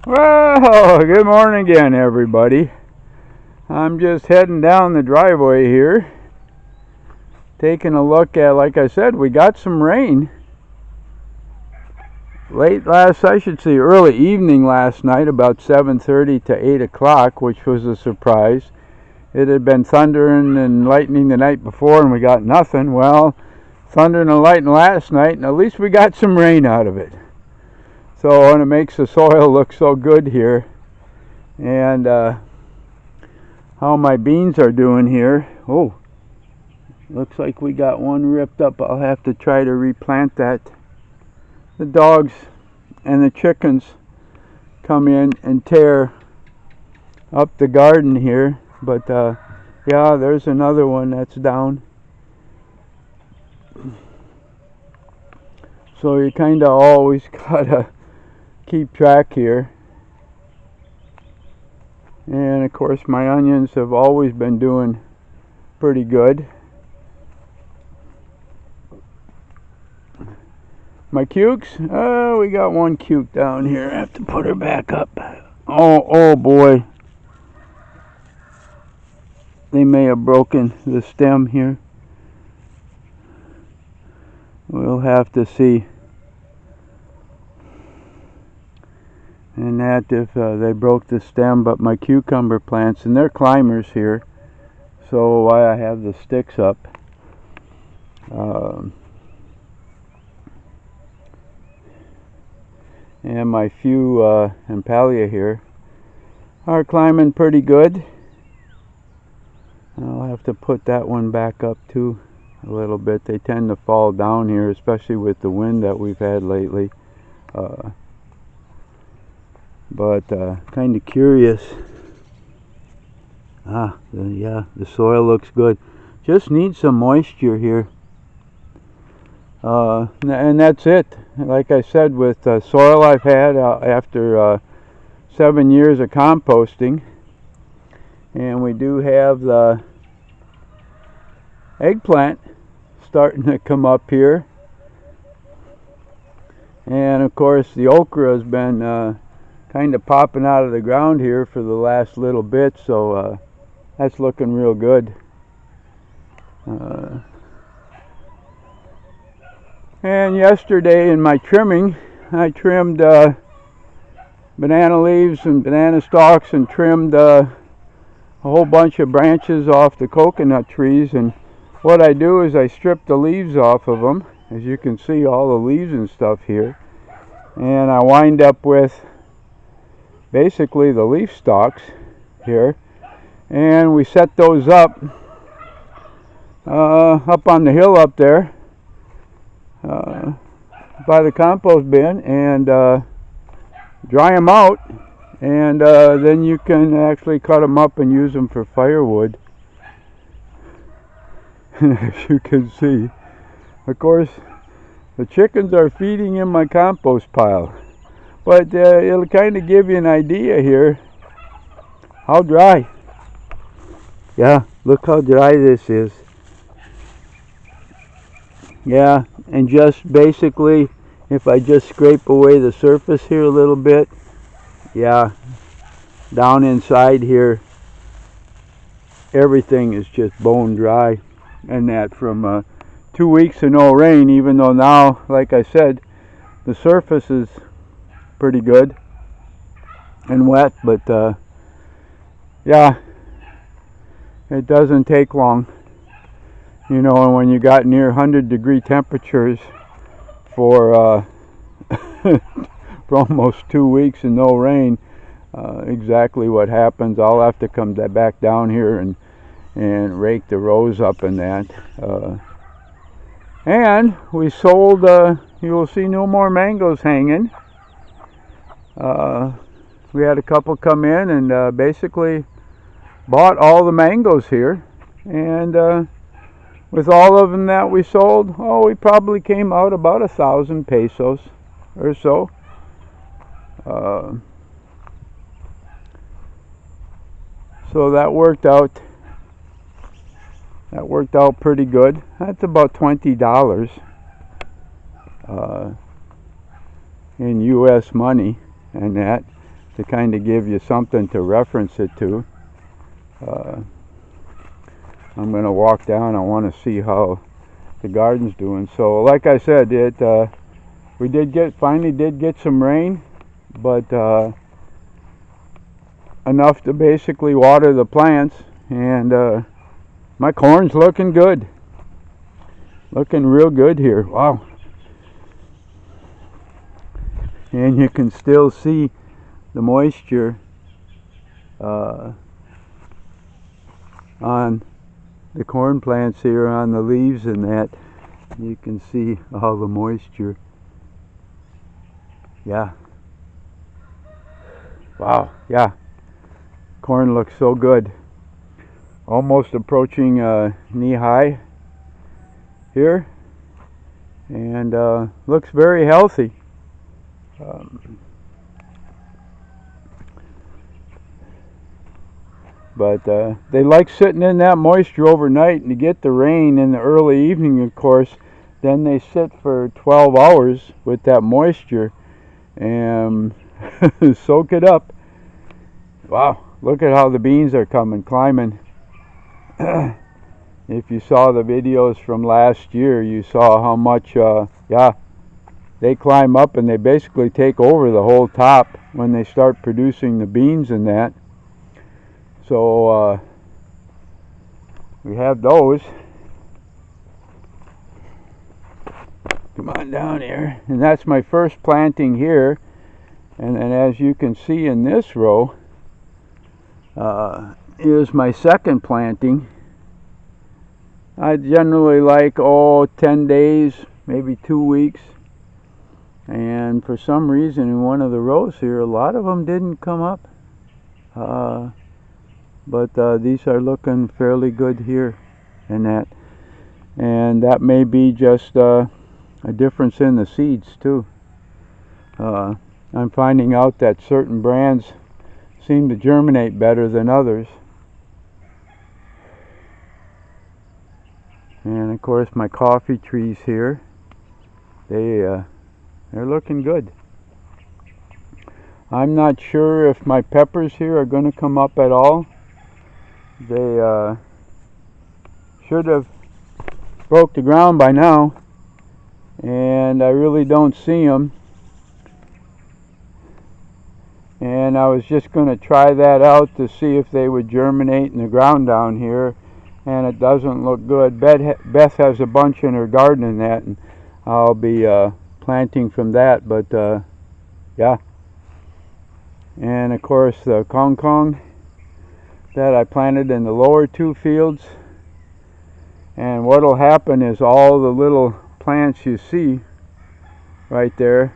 Well, good morning again, everybody. I'm just heading down the driveway here, taking a look at, like I said, we got some rain. Early evening last night, about 7:30 to 8 o'clock, which was a surprise. It had been thundering and lightning the night before, and we got nothing. Well, thundering and lightning last night, and at least we got some rain out of it. So, and it makes the soil look so good here. And how my beans are doing here. Oh, looks like we got one ripped up. I'll have to try to replant that. The dogs and the chickens come in and tear up the garden here. But yeah, there's another one that's down. So you kind of always gotta keep track here. And of course my onions have always been doing pretty good. My cukes, we got one cuke down here. I have to put her back up. Oh boy. They may have broken the stem here. We'll have to see. And that if they broke the stem, but my cucumber plants, and they're climbers here, so why I have the sticks up. And my few Ampalia here are climbing pretty good. I'll have to put that one back up too a little bit. They tend to fall down here, especially with the wind that we've had lately. But kind of curious. Yeah, the soil looks good. Just need some moisture here. And that's it. Like I said, with soil I've had after 7 years of composting. And we do have the eggplant starting to come up here. And of course the okra has been kind of popping out of the ground here for the last little bit, so that's looking real good. And yesterday in my trimming, I trimmed banana leaves and banana stalks, and trimmed a whole bunch of branches off the coconut trees. And what I do is I strip the leaves off of them, as you can see, all the leaves and stuff here, and I wind up with basically the leaf stalks here, and we set those up on the hill up there by the compost bin, and dry them out, and then you can actually cut them up and use them for firewood. As you can see, of course the chickens are feeding in my compost pile. But it'll kind of give you an idea here how dry. Yeah, look how dry this is. Yeah, and just basically, if I just scrape away the surface here a little bit, yeah, down inside here, everything is just bone dry. And that from 2 weeks of no rain, even though now, like I said, the surface is pretty good and wet, but yeah, it doesn't take long, you know. And when you got near 100-degree temperatures for for almost 2 weeks and no rain, exactly what happens. I'll have to come back down here and rake the rows up in that. And we sold, you will see no more mangoes hanging. We had a couple come in and basically bought all the mangoes here, and with all of them that we sold, we probably came out about 1,000 pesos or so. So that worked out pretty good. That's about $20 in US money, and that to kind of give you something to reference it to. I'm going to walk down. I want to see how the garden's doing. So like I said, we finally did get some rain, but enough to basically water the plants, and my corn's looking good. Looking real good here. Wow. And you can still see the moisture on the corn plants here, on the leaves and that. You can see all the moisture. Yeah. Wow. Yeah. Corn looks so good. Almost approaching knee high here, and looks very healthy. But they like sitting in that moisture overnight, and to get the rain in the early evening, of course, then they sit for 12 hours with that moisture and soak it up. Wow, look at how the beans are climbing. If you saw the videos from last year, you saw how much, yeah, they climb up and they basically take over the whole top when they start producing the beans and that. So we have those. Come on down here. And that's my first planting here. And then as you can see in this row, is my second planting. I generally like 10 days, maybe 2 weeks. And for some reason in one of the rows here, a lot of them didn't come up. But these are looking fairly good here and that. And that may be just a difference in the seeds too. I'm finding out that certain brands seem to germinate better than others. And of course my coffee trees here, they're looking good. I'm not sure if my peppers here are going to come up at all. They should have broke the ground by now, and I really don't see them. And I was just going to try that out to see if they would germinate in the ground down here, and it doesn't look good. Beth has a bunch in her garden and that, and I'll be planting from that. But yeah. And of course the kangkong that I planted in the lower 2 fields. And what will happen is all the little plants you see right there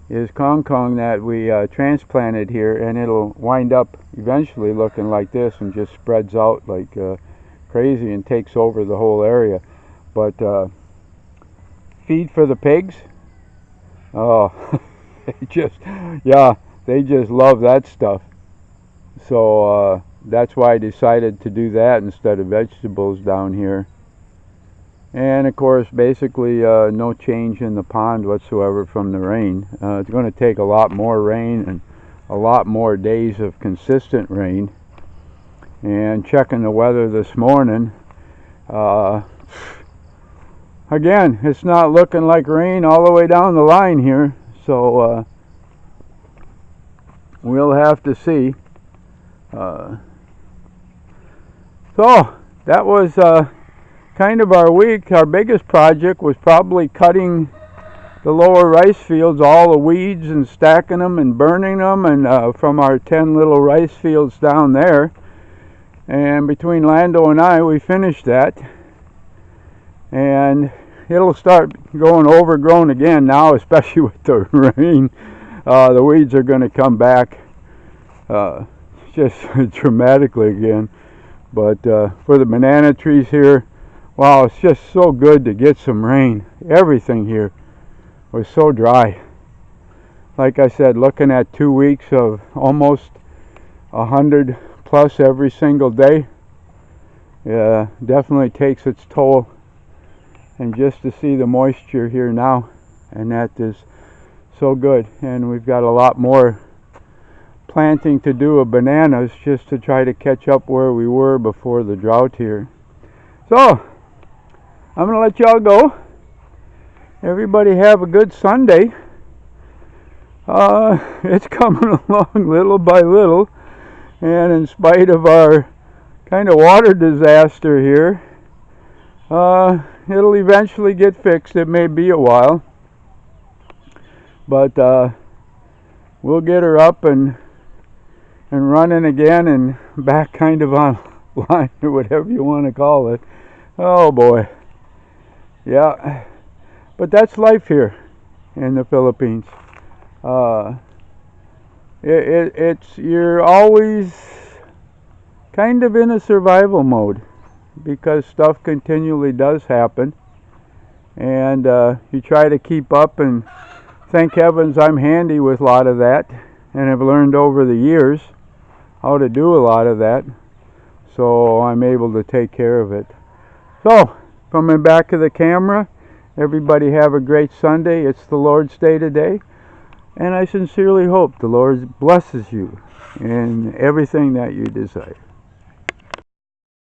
is kangkong that we transplanted here, and it'll wind up eventually looking like this and just spreads out like crazy and takes over the whole area. But feed for the pigs, oh, they just love that stuff. So that's why I decided to do that instead of vegetables down here. And of course, basically no change in the pond whatsoever from the rain. It's going to take a lot more rain and a lot more days of consistent rain. And checking the weather this morning, again, it's not looking like rain all the way down the line here. So we'll have to see. So that was kind of our week. Our biggest project was probably cutting the lower rice fields, all the weeds, and stacking them and burning them, and from our 10 little rice fields down there. And between Lando and I, we finished that, and it'll start going overgrown again now, especially with the rain. The weeds are going to come back just dramatically again. But for the banana trees here, wow, it's just so good to get some rain. Everything here was so dry. Like I said, looking at 2 weeks of almost 100 plus every single day, yeah, definitely takes its toll. And just to see the moisture here now, and that is so good. And we've got a lot more planting to do of bananas just to try to catch up where we were before the drought here. So, I'm going to let y'all go. Everybody have a good Sunday. It's coming along little by little, and in spite of our kind of water disaster here, it'll eventually get fixed. It may be a while, but we'll get her up and running again and back kind of online, or whatever you want to call it. Oh boy. Yeah, but that's life here in the Philippines. You're always kind of in a survival mode because stuff continually does happen, and you try to keep up, and thank heavens I'm handy with a lot of that, and have learned over the years how to do a lot of that, so I'm able to take care of it. So, from the back of the camera, everybody have a great Sunday. It's the Lord's Day today, and I sincerely hope the Lord blesses you in everything that you desire.